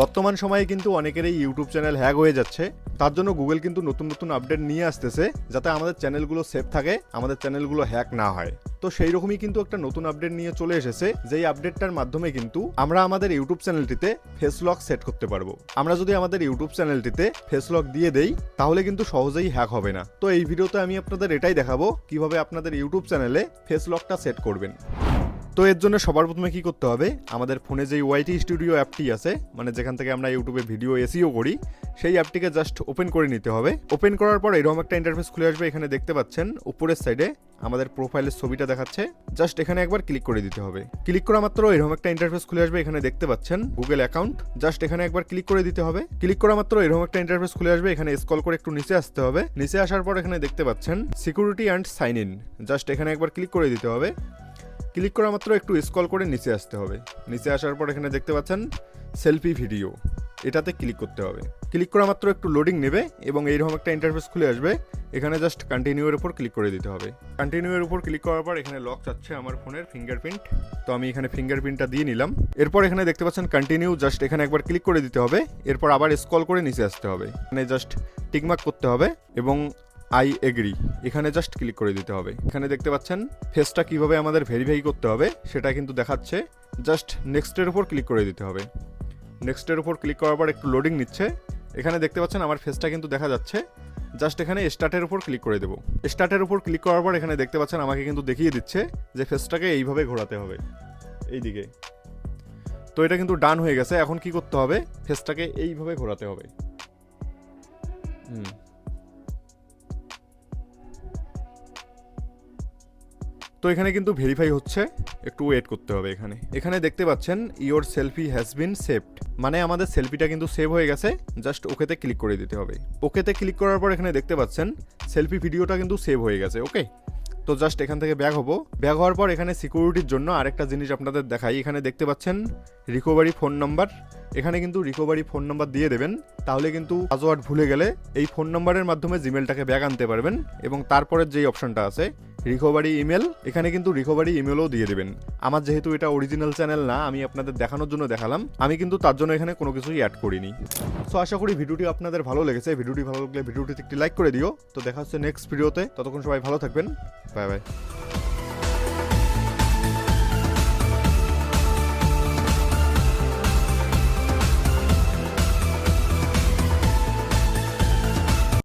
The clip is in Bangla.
বর্তমান সময়ে কিন্তু অনেকেরই ইউটিউব চ্যানেল হ্যাক হয়ে যাচ্ছে। তার জন্য গুগল কিন্তু নতুন নতুন আপডেট নিয়ে আসতেছে যাতে আমাদের চ্যানেলগুলো সেফ থাকে, আমাদের চ্যানেলগুলো হ্যাক না হয়। তো সেই রকমই কিন্তু একটা নতুন আপডেট নিয়ে চলে এসেছে, যেই আপডেটটার মাধ্যমে কিন্তু আমরা আমাদের ইউটিউব চ্যানেলটিতে ফেস লক সেট করতে পারবো। আমরা যদি আমাদের ইউটিউব চ্যানেলটিতে ফেস লক দিয়ে দেই তাহলে কিন্তু সহজেই হ্যাক হবে না। তো এই ভিডিওতে আমি আপনাদের এটাই দেখাবো কিভাবে আপনাদের ইউটিউব চ্যানেলে ফেস লকটা সেট করবেন। তো এর জন্য সবার প্রথমে কি করতে হবে, আমাদের ফোনে যেই ওয়াইটি স্টুডিও অ্যাপটি আছে, মানে যেখান থেকে আমরা ইউটিউবে ভিডিও এসইও করি, সেই অ্যাপটিকে জাস্ট ওপেন করে নিতে হবে। ওপেন করার পর এরকম একটা ইন্টারফেস খুলে আসবে। এখানে দেখতে পাচ্ছেন উপরের সাইডে আমাদের প্রোফাইলের ছবিটা দেখাচ্ছে, জাস্ট এখানে একবার ক্লিক করে দিতে হবে। ক্লিক করা মাত্র এরকম একটা ইন্টারফেস খুলে আসবে। এখানে দেখতে পাচ্ছেন গুগল অ্যাকাউন্ট, জাস্ট এখানে একবার ক্লিক করে দিতে হবে। ক্লিক করা মাত্র এরকম একটা ইন্টারফেস খুলে আসবে। এখানে স্ক্রল করে একটু নিচে আসতে হবে। নিচে আসার পর এখানে দেখতে পাচ্ছেন security and sign in, just এখানে একবার ক্লিক করে দিতে হবে। ক্লিক করা মাত্র একটু স্ক্রল করে নিচে আসতে হবে। নিচে আসার পর এখানে দেখতে পাচ্ছেন সেলফি ভিডিও, এটাতে ক্লিক করতে হবে। ক্লিক করা মাত্র একটু লোডিং নেবে এবং এইরকম একটা ইন্টারফেস খুলে আসবে। এখানে জাস্ট কন্টিনিউয়ের উপর ক্লিক করে দিতে হবে। কন্টিনিউয়ের উপর ক্লিক করার পর এখানে লক চাচ্ছে আমার ফোনের ফিঙ্গারপ্রিন্ট, তো আমি এখানে ফিঙ্গারপ্রিন্টটা দিয়ে নিলাম। এরপর এখানে দেখতে পাচ্ছেন কন্টিনিউ, জাস্ট এখানে একবার ক্লিক করে দিতে হবে। এরপর আবার স্ক্রল করে নিচে আসতে হবে। এখানে জাস্ট টিকমার্ক করতে হবে এবং আই এগ্রি, এখানে জাস্ট ক্লিক করে দিতে হবে। এখানে দেখতে পাচ্ছেন ফেসটা কিভাবে আমাদের ভেরিফাই করতে হবে সেটা কিন্তু দেখাচ্ছে। জাস্ট নেক্সটের উপর ক্লিক করে দিতে হবে। নেক্সটের উপর ক্লিক করার পর একটু লোডিং নিচ্ছে। এখানে দেখতে পাচ্ছেন আমার ফেসটা কিন্তু দেখা যাচ্ছে। জাস্ট এখানে স্টার্টের উপর ক্লিক করে দেবো। স্টার্টের উপর ক্লিক করার পর এখানে দেখতে পাচ্ছেন আমাকে কিন্তু দেখিয়ে দিচ্ছে যে ফেসটাকে এইভাবে ঘোরাতে হবে এইদিকে। তো এটা কিন্তু ডান হয়ে গেছে। এখন কি করতে হবে, ফেসটাকে এইভাবে ঘোরাতে হবে। তো এখানে কিন্তু ভেরিফাই হচ্ছে, একটু ওয়েট করতে হবে। এখানে দেখতে পাচ্ছেন your selfie has been saved, মানে আমাদের সেলফিটা কিন্তু সেভ হয়ে গেছে। জাস্ট ওকেতে ক্লিক করে দিতে হবে। ওকেতে ক্লিক করার পর এখানে দেখতে পাচ্ছেন সেলফি ভিডিওটা কিন্তু সেভ হয়ে গেছে। ওকে, তো জাস্ট এখান থেকে ব্যাক হবো। ব্যাক হওয়ার পর এখানে সিকিউরিটির জন্য আরেকটা জিনিস আপনাদের দেখাই। এখানে দেখতে পাচ্ছেন রিকভারি ফোন নাম্বার, এখানে কিন্তু রিকভারি ফোন নাম্বার দিয়ে দেবেন। তাহলে কিন্তু পাসওয়ার্ড ভুলে গেলে এই ফোন নাম্বারের মাধ্যমে জিমেলটাকে ব্যাক আনতে পারবেন। এবং তারপরের যেই অপশনটা আছে রিকভারি ইমেল, এখানে কিন্তু রিকভারি ইমেলও দিয়ে দেবেন। আমার যেহেতু এটা অরিজিনাল চ্যানেল না, আমি আপনাদের দেখানোর জন্য দেখালাম, আমি কিন্তু তার জন্য এখানে কোনো কিছুই অ্যাড করিনি। সো আশা করি ভিডিওটি আপনাদের ভালো লেগেছে। ভিডিওটি ভালো লাগলে ভিডিওটিতে একটি লাইক করে দিও। তো দেখা হচ্ছে নেক্সট ভিডিওতে, ততক্ষণ সবাই ভালো থাকবেন। Bye bye.